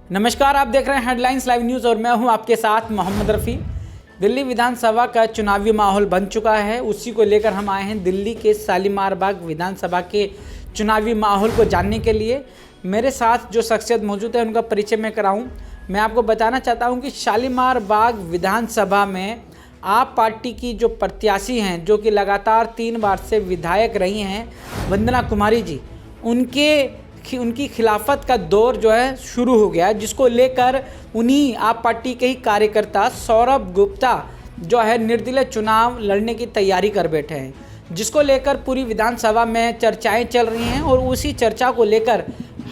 नमस्कार, आप देख रहे हैं हेडलाइंस लाइव न्यूज़ और मैं हूं आपके साथ मोहम्मद रफ़ी। दिल्ली विधानसभा का चुनावी माहौल बन चुका है, उसी को लेकर हम आए हैं दिल्ली के शालीमार बाग विधानसभा के चुनावी माहौल को जानने के लिए। मेरे साथ जो शख्सियत मौजूद है उनका परिचय मैं कराऊं। मैं आपको बताना चाहता हूं कि शालीमार बाग विधानसभा में आप पार्टी की जो प्रत्याशी हैं, जो कि लगातार 3 बार से विधायक रही हैं, वंदना कुमारी जी, उनकी खिलाफत का दौर जो है शुरू हो गया है, जिसको लेकर उन्हीं आप पार्टी के ही कार्यकर्ता सौरभ गुप्ता जो है निर्दलीय चुनाव लड़ने की तैयारी कर बैठे हैं, जिसको लेकर पूरी विधानसभा में चर्चाएं चल रही हैं। और उसी चर्चा को लेकर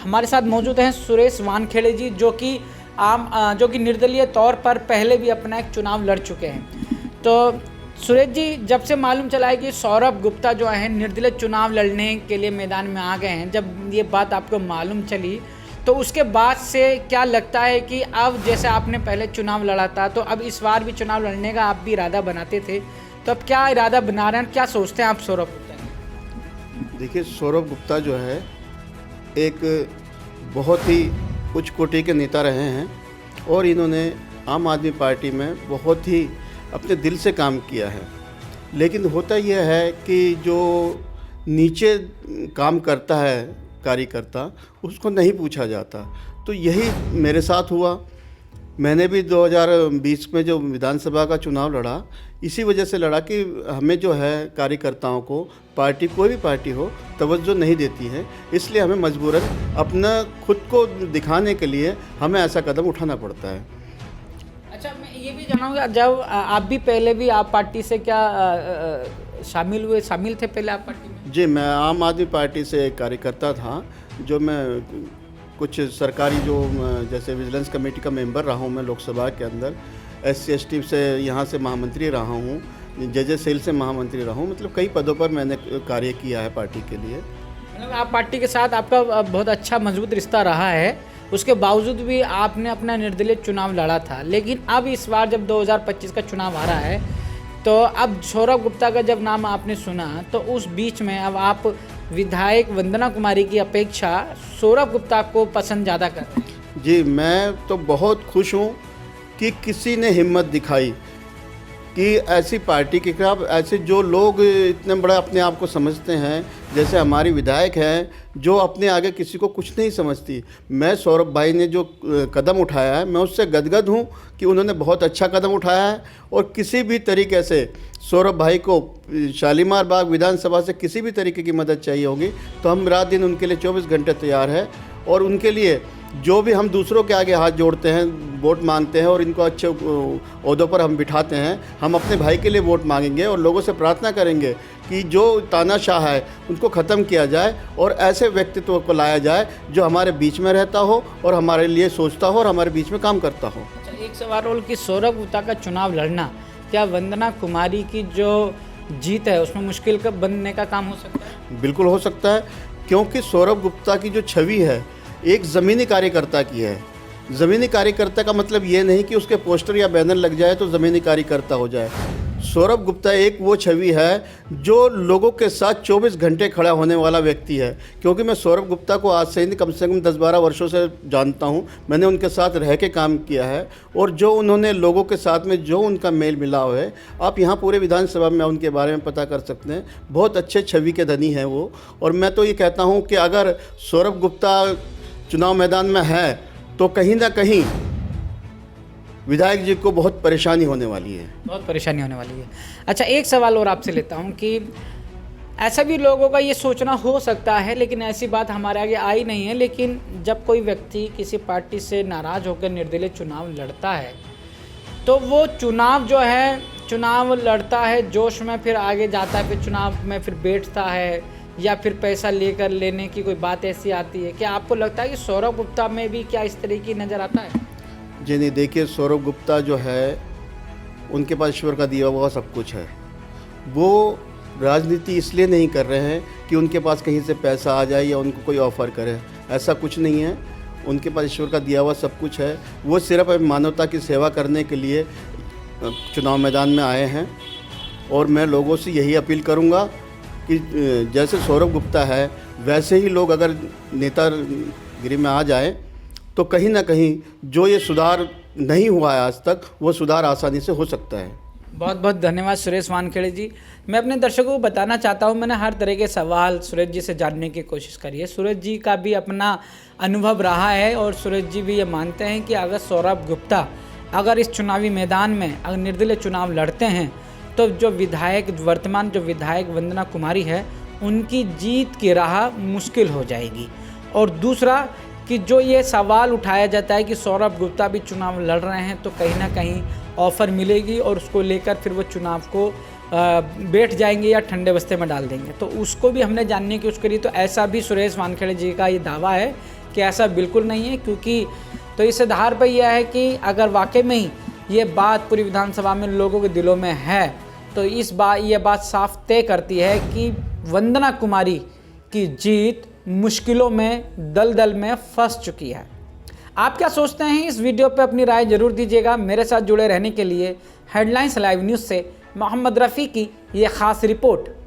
हमारे साथ मौजूद हैं सुरेश वानखेड़े जी, जो कि निर्दलीय तौर पर पहले भी अपना एक चुनाव लड़ चुके हैं। तो सुरेश जी, जब से मालूम चला है कि सौरभ गुप्ता जो है निर्दलीय चुनाव लड़ने के लिए मैदान में आ गए हैं, जब ये बात आपको मालूम चली तो उसके बाद से क्या लगता है कि अब जैसे आपने पहले चुनाव लड़ा था, तो अब इस बार भी चुनाव लड़ने का आप भी इरादा बनाते थे, तो अब क्या इरादा बना रहे हैं, क्या सोचते हैं आप सौरभ गुप्ता? देखिए, सौरभ गुप्ता जो है एक बहुत ही उच्च कोटि के नेता रहे हैं और इन्होंने आम आदमी पार्टी में बहुत ही अपने दिल से काम किया है। लेकिन होता यह है कि जो नीचे काम करता है कार्यकर्ता, उसको नहीं पूछा जाता। तो यही मेरे साथ हुआ। मैंने भी 2020 में जो विधानसभा का चुनाव लड़ा, इसी वजह से लड़ा कि हमें जो है कार्यकर्ताओं को पार्टी, कोई भी पार्टी हो, तवज्जो नहीं देती है। इसलिए हमें मजबूरन अपना खुद को दिखाने के लिए हमें ऐसा कदम उठाना पड़ता है। अच्छा, मैं ये भी जानूँगा, जब आप भी पहले भी आप पार्टी से क्या शामिल थे पहले आप पार्टी में? जी, मैं आम आदमी पार्टी से एक कार्यकर्ता था। जो मैं कुछ सरकारी जैसे विजिलेंस कमेटी का मेंबर रहा हूँ मैं लोकसभा के अंदर, SC/ST से यहाँ से महामंत्री रहा हूँ, JJ सेल से महामंत्री रहा हूँ। मतलब कई पदों पर मैंने कार्य किया है पार्टी के लिए। मतलब आप पार्टी के साथ आपका बहुत अच्छा मजबूत रिश्ता रहा है, उसके बावजूद भी आपने अपना निर्दलीय चुनाव लड़ा था। लेकिन अब इस बार जब 2025 का चुनाव आ रहा है, तो अब सौरभ गुप्ता का जब नाम आपने सुना, तो उस बीच में अब आप विधायक वंदना कुमारी की अपेक्षा सौरभ गुप्ता को पसंद ज़्यादा कर रहे हैं। जी, मैं तो बहुत खुश हूँ कि किसी ने हिम्मत दिखाई कि ऐसी पार्टी के खिलाफ, ऐसे जो लोग इतने बड़ा अपने आप को समझते हैं, जैसे हमारी विधायक हैं जो अपने आगे किसी को कुछ नहीं समझती। मैं सौरभ भाई ने जो कदम उठाया है, मैं उससे गदगद हूँ कि उन्होंने बहुत अच्छा कदम उठाया है। और किसी भी तरीके से सौरभ भाई को शालीमार बाग विधानसभा से किसी भी तरीके की मदद चाहिए होगी तो हम रात दिन उनके लिए 24 घंटे तैयार है। और उनके लिए जो भी हम दूसरों के आगे हाथ जोड़ते हैं, वोट मांगते हैं और इनको अच्छे ओहदों पर हम बिठाते हैं, हम अपने भाई के लिए वोट मांगेंगे और लोगों से प्रार्थना करेंगे कि जो तानाशाह है उनको ख़त्म किया जाए और ऐसे व्यक्तित्व को लाया जाए जो हमारे बीच में रहता हो और हमारे लिए सोचता हो और हमारे बीच में काम करता हो। अच्छा, एक सवाल और कि सौरभ गुप्ता का चुनाव लड़ना, क्या वंदना कुमारी की जो जीत है उसमें मुश्किल का बनने का काम हो सकता है? बिल्कुल हो सकता है, क्योंकि सौरभ गुप्ता की जो छवि है एक ज़मीनी कार्यकर्ता की है। ज़मीनी कार्यकर्ता का मतलब ये नहीं कि उसके पोस्टर या बैनर लग जाए तो ज़मीनी कार्यकर्ता हो जाए। सौरभ गुप्ता एक वो छवि है जो लोगों के साथ 24 घंटे खड़ा होने वाला व्यक्ति है। क्योंकि मैं सौरभ गुप्ता को आज से कम 10-12 वर्षों से जानता हूँ, मैंने उनके साथ रह के काम किया है और जो उन्होंने लोगों के साथ में जो उनका मेल मिलाव है, आप यहाँ पूरे विधानसभा में उनके बारे में पता कर सकते हैं। बहुत अच्छे छवि के धनी हैं वो। और मैं तो ये कहता हूँ कि अगर सौरभ गुप्ता चुनाव मैदान में है तो कहीं ना कहीं विधायक जी को बहुत परेशानी होने वाली है। बहुत परेशानी होने वाली है। अच्छा, एक सवाल और आपसे लेता हूं कि ऐसा भी लोगों का ये सोचना हो सकता है, लेकिन ऐसी बात हमारे आगे आई नहीं है, लेकिन जब कोई व्यक्ति किसी पार्टी से नाराज़ होकर निर्दलीय चुनाव लड़ता है तो वो चुनाव लड़ता है जोश में, फिर आगे जाता है, फिर चुनाव में फिर बैठता है या फिर पैसा लेने की कोई बात ऐसी आती है। क्या आपको लगता है कि सौरभ गुप्ता में भी क्या इस तरह की नज़र आता है? जी नहीं, देखिए, सौरभ गुप्ता जो है उनके पास ईश्वर का दिया हुआ सब कुछ है। वो राजनीति इसलिए नहीं कर रहे हैं कि उनके पास कहीं से पैसा आ जाए या उनको कोई ऑफ़र करे, ऐसा कुछ नहीं है। उनके पास ईश्वर का दिया हुआ सब कुछ है। वो सिर्फ मानवता की सेवा करने के लिए चुनाव मैदान में आए हैं। और मैं लोगों से यही अपील करूँगा कि जैसे सौरभ गुप्ता है वैसे ही लोग अगर नेतागिरी में आ जाए तो कहीं ना कहीं जो ये सुधार नहीं हुआ है आज तक, वो सुधार आसानी से हो सकता है। बहुत बहुत धन्यवाद सुरेश वानखेड़े जी। मैं अपने दर्शकों को बताना चाहता हूं, मैंने हर तरह के सवाल सुरेश जी से जानने की कोशिश करी है। सुरेश जी का भी अपना अनुभव रहा है और सुरेश जी भी ये मानते हैं कि अगर सौरभ गुप्ता अगर इस चुनावी मैदान में अगर निर्दलीय चुनाव लड़ते हैं तो जो विधायक वर्तमान जो विधायक वंदना कुमारी है उनकी जीत की राह मुश्किल हो जाएगी। और दूसरा कि जो ये सवाल उठाया जाता है कि सौरभ गुप्ता भी चुनाव लड़ रहे हैं तो कहीं ना कहीं ऑफ़र मिलेगी और उसको लेकर फिर वो चुनाव को बैठ जाएंगे या ठंडे बस्ते में डाल देंगे, तो उसको भी हमने जानने की कोशिश करी। तो ऐसा भी सुरेश वानखेड़े जी का ये दावा है कि ऐसा बिल्कुल नहीं है, क्योंकि तो इस आधार पर यह है कि अगर वाकई में ही ये बात पूरी विधानसभा में लोगों के दिलों में है तो ये बात साफ तय करती है कि वंदना कुमारी की जीत मुश्किलों में दलदल में फंस चुकी है। आप क्या सोचते हैं इस वीडियो पे अपनी राय जरूर दीजिएगा। मेरे साथ जुड़े रहने के लिए हेडलाइंस लाइव न्यूज़ से मोहम्मद रफ़ी की ये ख़ास रिपोर्ट।